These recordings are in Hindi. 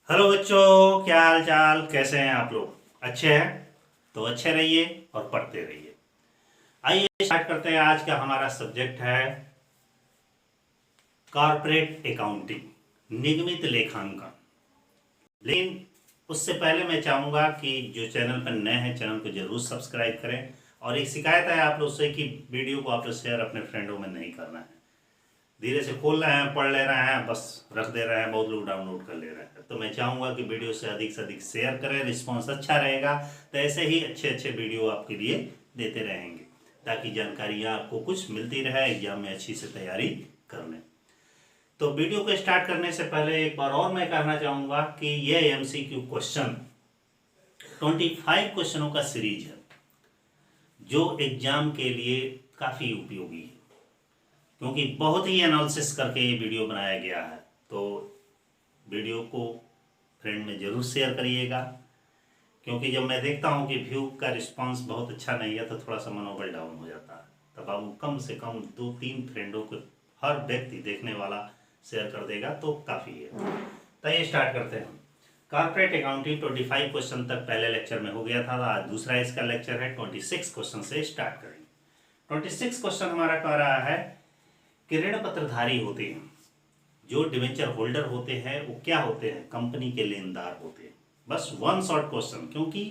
हेलो बच्चों, क्या हाल चाल, कैसे हैं आप लोग? अच्छे हैं तो अच्छे रहिए और पढ़ते रहिए। आइए स्टार्ट करते हैं। आज का हमारा सब्जेक्ट है कॉर्पोरेट अकाउंटिंग, निगमित लेखांकन। लेकिन उससे पहले मैं चाहूँगा कि जो चैनल पर नए हैं चैनल को जरूर सब्सक्राइब करें। और एक शिकायत है आप लोग से कि वीडियो को आप लोग शेयर अपने फ्रेंडों में नहीं करना है। धीरे से खोल रहे हैं, पढ़ ले रहे हैं, बस रख दे रहे हैं, बहुत लोग डाउनलोड कर ले रहे हैं। तो मैं चाहूँगा कि वीडियो से अधिक शेयर करें, रिस्पांस अच्छा रहेगा तो ऐसे ही अच्छे अच्छे वीडियो आपके लिए देते रहेंगे ताकि जानकारियाँ आपको कुछ मिलती रहे, एग्जाम में अच्छी से तैयारी कर लें। तो वीडियो को स्टार्ट करने से पहले एक बार और मैं कहना चाहूँगा कि ये MCQ क्वेश्चन 25 क्वेश्चनों का सीरीज है जो एग्जाम के लिए काफ़ी उपयोगी है, क्योंकि बहुत ही एनालिसिस करके ये वीडियो बनाया गया है। तो वीडियो को फ्रेंड में ज़रूर शेयर करिएगा, क्योंकि जब मैं देखता हूँ कि व्यू का रिस्पांस बहुत अच्छा नहीं है तो थोड़ा सा मनोबल डाउन हो जाता है। तब आप कम से कम 2-3 फ्रेंडों को, हर व्यक्ति देखने वाला शेयर कर देगा तो काफ़ी है। तो ये स्टार्ट करते हैं। कॉर्पोरेट अकाउंटिंग 25 क्वेश्चन तक पहले लेक्चर में हो गया था। आज दूसरा इसका लेक्चर है, 26 क्वेश्चन से स्टार्ट करेंगे। 26 क्वेश्चन हमारा कह रहा है कि ऋण पत्रधारी होते हैं, जो डिवेंचर होल्डर होते हैं वो क्या होते हैं? कंपनी के लेनदार होते हैं। बस वन शॉर्ट क्वेश्चन, क्योंकि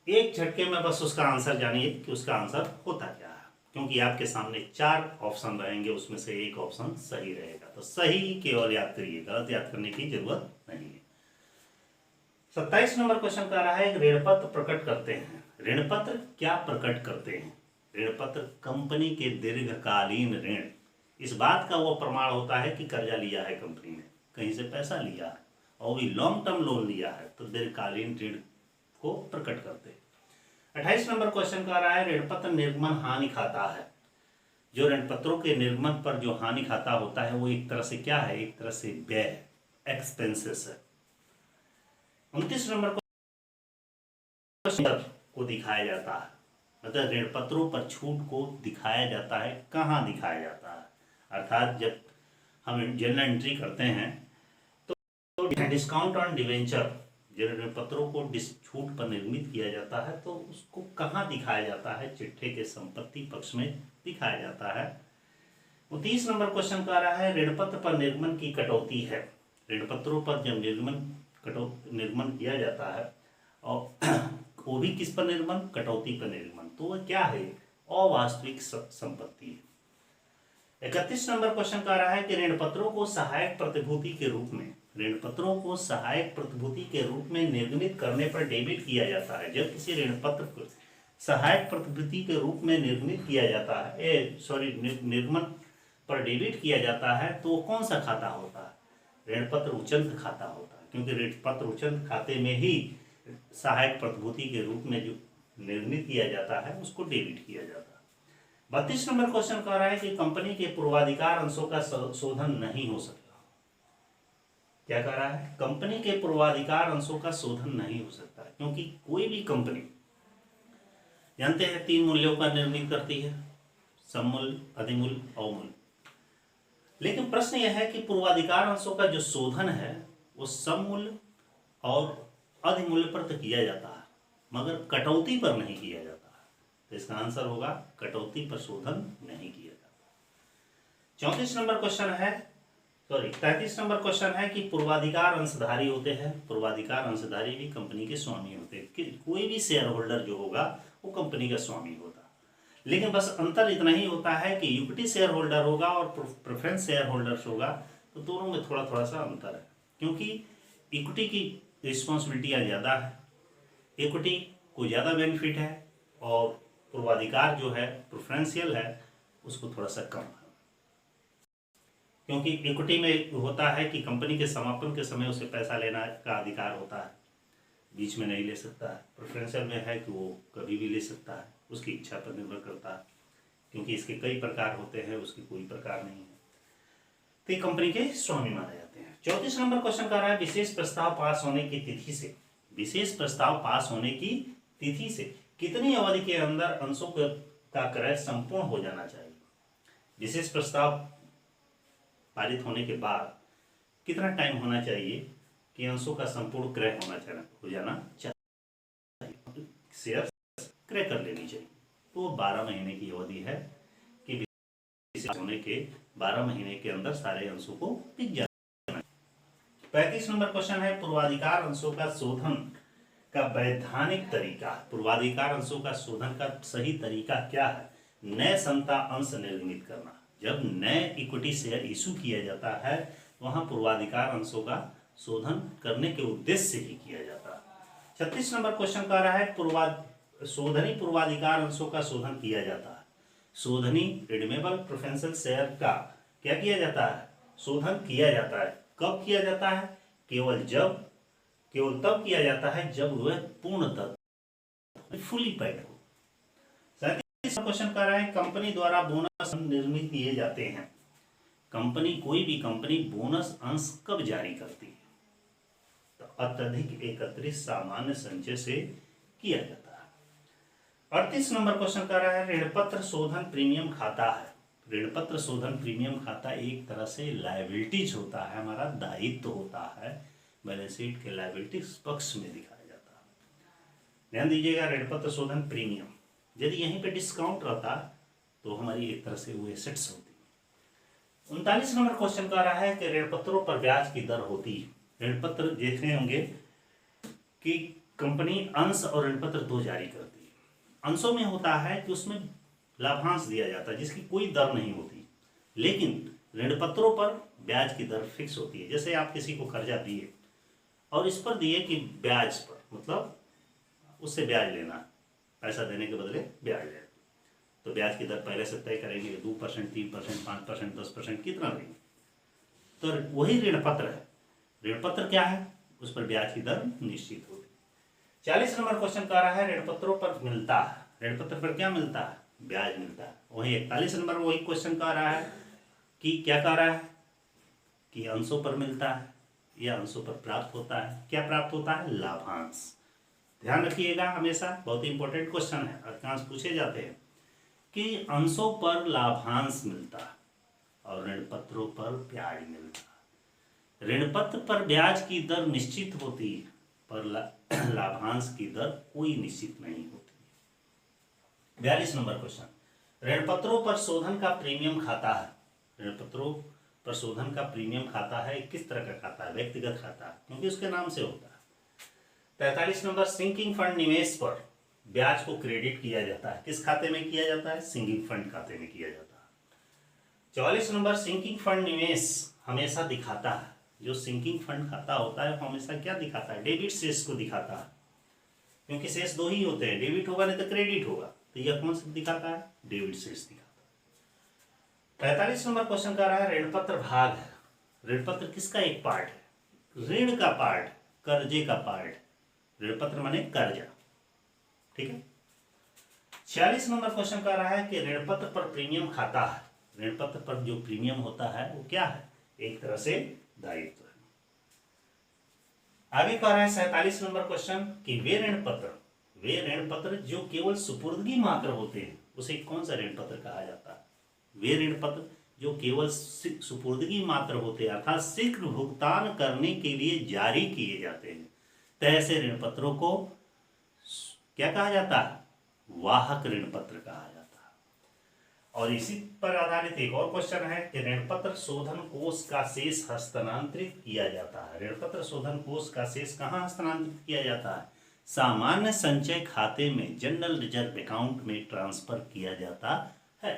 एक झटके में बस उसका आंसर जानिए कि उसका आंसर होता क्या है। क्योंकि आपके सामने 4 ऑप्शन रहेंगे, उसमें से एक ऑप्शन सही रहेगा। तो सही केवल याद करिए, गलत याद करने की जरूरत नहीं है। 27 नंबर क्वेश्चन कह रहा है ऋणपत्र प्रकट करते हैं। ऋणपत्र क्या प्रकट करते हैं? ऋणपत्र कंपनी के दीर्घकालीन ऋण, इस बात का वो प्रमाण होता है कि कर्जा लिया है कंपनी ने, कहीं से पैसा लिया है और भी लॉन्ग टर्म लोन लिया है, तो दीर्घकालीन ऋण को प्रकट करते हैं। 28 नंबर क्वेश्चन कह रहा है ऋणपत्र निर्गमन हानि खाता है। जो ऋणपत्रों के निर्गमन पर जो हानि खाता होता है वो एक तरह से क्या है? एक तरह से व्यय है, एक्सपेंसेस है। 29 नंबर को दिखाया जाता है, मतलब ऋण पत्रों पर छूट को दिखाया जाता है। कहाँ दिखाया जाता है? अर्थात जब हम जनरल एंट्री करते हैं तो डिस्काउंट ऑन डिवेंचर, जो ऋण पत्रों को छूट पर निर्मित किया जाता है, तो उसको कहाँ दिखाया जाता है? चिट्ठे के संपत्ति पक्ष में दिखाया जाता है। 29 नंबर क्वेश्चन कह रहा है ऋणपत्र पर निर्गमन की कटौती है। ऋणपत्रों पर जब निर्गमन किया जाता है और वो भी किस पर निर्गमन? कटौती पर निर्गमन। तो वह क्या है? अवास्तविक संपत्ति है। 31 नंबर क्वेश्चन कह रहा है कि ऋणपत्रों को सहायक प्रतिभूति के रूप में, ऋणपत्रों को सहायक प्रतिभूति के रूप में निर्गमित करने पर डेबिट किया जाता है। जब किसी ऋणपत्र को सहायक प्रतिभूति के रूप में निर्गमित किया जाता है, निर्गमन पर डेबिट किया जाता है, तो कौन सा खाता होता है? ऋणपत्र उचंत खाता होता है, क्योंकि ऋणपत्र उचंत खाते में ही सहायक प्रतिभूति के रूप में जो निर्मित किया जाता है उसको डेबिट किया जाता है। 32 नंबर क्वेश्चन कह रहा है कि कंपनी के पूर्वाधिकार अंशों का शोधन नहीं हो सकता। क्या कह रहा है? कंपनी के पूर्वाधिकार अंशों का शोधन नहीं हो सकता, क्योंकि कोई भी कंपनी, जानते हैं 3 मूल्यों का निर्णय करती है, सममूल्य, अधिमूल्य, अवमूल्य। लेकिन प्रश्न यह है कि पूर्वाधिकार अंशों का जो शोधन है वो सममूल्य और अधिमूल्य पर तो किया जाता है, मगर कटौती पर नहीं किया जाता है। तो इसका आंसर होगा कटौती पर शोधन नहीं किया जाता। 34 नंबर क्वेश्चन है, 33 नंबर क्वेश्चन है कि पूर्वाधिकार अंशधारी होते हैं। पूर्वाधिकार अंशधारी भी कंपनी के स्वामी होते हैं। कि कोई भी शेयर होल्डर जो होगा वो कंपनी का स्वामी होता है। लेकिन बस अंतर इतना ही होता है कि इक्विटी शेयर होल्डर होगा और प्रेफरेंस शेयर होल्डर्स होगा, तो दोनों में थोड़ा थोड़ा सा अंतर है। क्योंकि इक्विटी की रिस्पॉन्सिबिलिटियाँ ज़्यादा है, इक्विटी को ज़्यादा बेनिफिट है, और पूर्वाधिकार जो है, प्रेफरेंशियल है, उसको थोड़ा सा कम है। क्योंकि इक्विटी में होता है कि कंपनी के समापन के समय उसे पैसा लेना का अधिकार होता है, बीच में नहीं ले सकता है। प्रेफरेंशियल में है कि वो कभी भी ले सकता है, उसकी इच्छा पर निर्भर करता है, क्योंकि इसके कई प्रकार होते हैं, उसके कोई प्रकार नहीं है। तो ये कंपनी के स्वामी माने जाते हैं। 34 नंबर क्वेश्चन कर रहा है विशेष प्रस्ताव पास होने की तिथि से, विशेष प्रस्ताव पास होने की तिथि से कितनी अवधि के अंदर अंशों का क्रय संपूर्ण हो जाना चाहिए? विशेष प्रस्ताव पारित होने के बाद कितना टाइम होना चाहिए कि अंशों का संपूर्ण क्रय हो जाना चाहिए, शेयर क्रय कर लेनी चाहिए। तो 12 महीने की अवधि है कि होने के 12 महीने के अंदर सारे अंशों को बिक जाना। 35 नंबर क्वेश्चन है पूर्वाधिकार अंशों का शोधन का वैधानिक तरीका। पूर्वाधिकार अंशों का शोधन का सही तरीका क्या है? नए समता अंश निर्मित करना। जब नए इक्विटी शेयर इशू किया जाता है तो वहां पूर्वाधिकार अंशों का शोधन करने के उद्देश्य से ही किया जाता है। 36 नंबर क्वेश्चन कह रहा है शोधनी पूर्वाधिकार अंशों का शोधन किया जाता है। शोधनी रिडीमेबल प्रेफरेंशियल शेयर का क्या किया जाता है? शोधन किया जाता है। कब किया जाता है? केवल तब किया जाता है जब वह पूर्णतः फुली पेड हो। 37 क्वेश्चन कर रहा है कंपनी द्वारा बोनस निर्मित किए जाते हैं। कोई भी कंपनी बोनस अंश कब जारी करती है? तो अत्यधिक एकत्रित सामान्य संचय से किया जाता है। 38 नंबर क्वेश्चन कर रहा है ऋणपत्र शोधन प्रीमियम खाता है। ऋणपत्र शोधन प्रीमियम खाता एक तरह से लायबिलिटीज होता है, हमारा दायित्व होता है, बैलेंस शीट के लायबिलिटीज पक्ष में दिखाया जाता है। ध्यान दीजिएगा, ऋणपत्र शोधन प्रीमियम, यदि यहीं पे डिस्काउंट रहता तो हमारी एक तरह से वो एसेट्स होती। 39 नंबर क्वेश्चन कह रहा है कि ऋणपत्रों पर ब्याज की दर होती है। ऋणपत्र देख रहे होंगे कि कंपनी अंश और ऋणपत्र दो जारी करती है। अंशों में होता है कि उसमें लाभांश दिया जाता है जिसकी कोई दर नहीं होती, लेकिन ऋणपत्रों पर ब्याज की दर फिक्स होती है। जैसे आप किसी को कर्जा दिए और इस पर दिए कि ब्याज पर, मतलब उससे ब्याज लेना, पैसा देने के बदले ब्याज लेना, तो ब्याज की दर पहले से तय करेंगे 2%, 3%, 5%, 10%, कितना देंगे। तो वही ऋणपत्र है। ऋणपत्र क्या है? उस पर ब्याज की दर निश्चित होगी। 40 नंबर क्वेश्चन कह रहा है ऋणपत्रों पर मिलता है। ऋणपत्र पर क्या मिलता है? ब्याज मिलता है। वही 41 नंबर वही क्वेश्चन कह रहा है कि क्या कह रहा है कि अंशों पर मिलता है या अंशों पर प्राप्त होता है। क्या प्राप्त होता है? लाभांश। ध्यान रखिएगा, हमेशा बहुत इंपॉर्टेंट क्वेश्चन है, अधिकांश पूछे जाते हैं कि अंशों पर लाभांश मिलता है और ऋणपत्रों पर ब्याज मिलता है। ऋणपत्र पर ब्याज की दर निश्चित होती है पर लाभांश की दर कोई निश्चित नहीं होती। 42 नंबर क्वेश्चन ऋणपत्रों पर शोधन का प्रीमियम खाता है। ऋणपत्रों पर शोधन का प्रीमियम खाता है, किस तरह का खाता है? व्यक्तिगत खाता है, क्योंकि उसके नाम से होता है। 43 नंबर सिंकिंग फंड निवेश पर ब्याज को क्रेडिट किया जाता है। किस खाते में किया जाता है? सिंकिंग फंड खाते में किया जाता है। 44 नंबर सिंकिंग फंड निवेश हमेशा दिखाता है, जो सिंकिंग फंड खाता होता है हमेशा क्या दिखाता है? डेबिट शेष को दिखाता है, क्योंकि शेष दो ही होते हैं, डेबिट होगा नहीं तो क्रेडिट होगा। तो यह कौन सा दिखाता है? डेबिट शेष दिखाता है। 45 नंबर क्वेश्चन कर रहा है ऋणपत्र भाग है। ऋणपत्र किसका एक पार्ट है? ऋण का पार्ट, कर्जे का पार्ट। ऋणपत्र माने कर्जा, ठीक है। 46 नंबर क्वेश्चन कह रहा है कि ऋणपत्र पर प्रीमियम खाता है। ऋणपत्र पर जो प्रीमियम होता है वो क्या है? एक तरह से दायित्व है। आगे कह रहा है 47 नंबर क्वेश्चन कि वे ऋणपत्र जो केवल सुपुर्दगी मात्र होते हैं उसे कौन सा ऋणपत्र कहा जाता है? वे ऋणपत्र जो केवल सुपुर्दगी मात्र होते हैं अर्थात शीघ्र भुगतान करने के लिए जारी किए जाते हैं, तो ऐसे ऋणपत्रों को क्या कहा जाता है? वाहक ऋणपत्र कहा जाता है। और इसी पर आधारित एक और क्वेश्चन है कि ऋणपत्र शोधन कोष का शेष हस्तांतरित किया जाता है। ऋणपत्र शोधन कोष का शेष कहाँ हस्तांतरित किया जाता है? सामान्य संचय खाते में, जनरल रिजर्व अकाउंट में ट्रांसफर किया जाता है।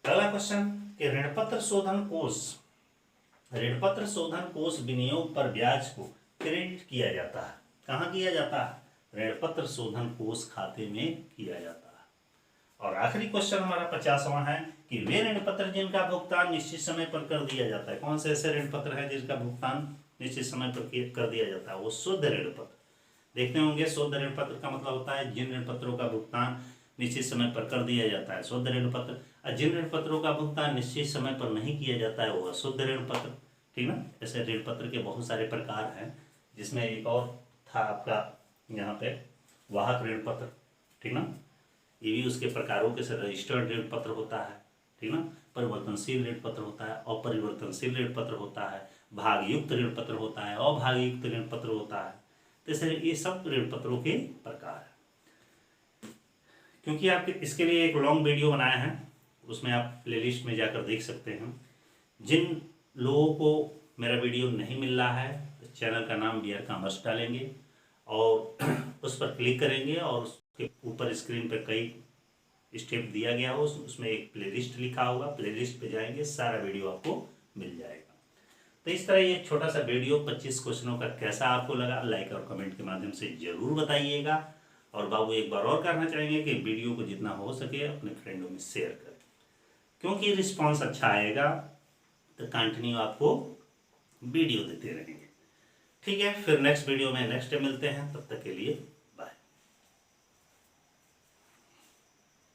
अगला क्वेश्चन कि ऋणपत्र शोधन कोष विनियोग पर ब्याज को क्रेडिट किया जाता है। कहाँ किया जाता है? ऋणपत्र शोधन कोष खाते में किया जाता है। और आखिरी क्वेश्चन हमारा 50वां है कि वे ऋणपत्र जिनका भुगतान निश्चित समय पर कर दिया जाता है। कौन से ऐसे ऋणपत्र है जिसका भुगतान निश्चित समय पर कर दिया जाता है? वो शुद्ध ऋणपत्र। देखते होंगे शुद्ध ऋणपत्र का मतलब होता है जिन ऋणपत्रों का भुगतान निश्चित समय पर कर दिया जाता है, शुद्ध ऋणपत्र। और जिन ऋणपत्रों का भुगतान निश्चित समय पर नहीं किया जाता है वो अशुद्ध ऋणपत्र, ठीक ना। ऐसे ऋणपत्र के बहुत सारे प्रकार हैं, जिसमें एक और था आपका यहाँ पे वाहक ऋणपत्र, ठीक ना। ये भी उसके प्रकारों के से रजिस्टर्ड ऋणपत्र होता है, ठीक ना। परिवर्तनशील ऋणपत्र होता है, अपरिवर्तनशील ऋणपत्र होता है, भागयुक्त ऋण पत्र होता है, अभागयुक्त ऋण पत्र होता है। तो ये सब ऋण पत्रों के प्रकार है। क्योंकि आप इसके लिए एक लॉन्ग वीडियो बनाया है, उसमें आप प्लेलिस्ट में जाकर देख सकते हैं। जिन लोगों को मेरा वीडियो नहीं मिल रहा है, तो चैनल का नाम BR कॉमर्स डालेंगे और उस पर क्लिक करेंगे और उसके ऊपर स्क्रीन पर कई स्टेप दिया गया हो, उसमें एक प्लेलिस्ट लिखा होगा, प्लेलिस्ट पे जाएंगे, सारा वीडियो आपको मिल जाएगा। तो इस तरह ये छोटा सा वीडियो 25 क्वेश्चनों का कैसा आपको लगा, लाइक और कमेंट के माध्यम से जरूर बताइएगा। और बाबू एक बार और करना चाहेंगे कि वीडियो को जितना हो सके अपने फ्रेंडों में शेयर करें, क्योंकि रिस्पांस अच्छा आएगा तो कंटिन्यू आपको वीडियो देते रहेंगे। ठीक है, फिर नेक्स्ट वीडियो में नेक्स्ट डे मिलते हैं, तब तक के लिए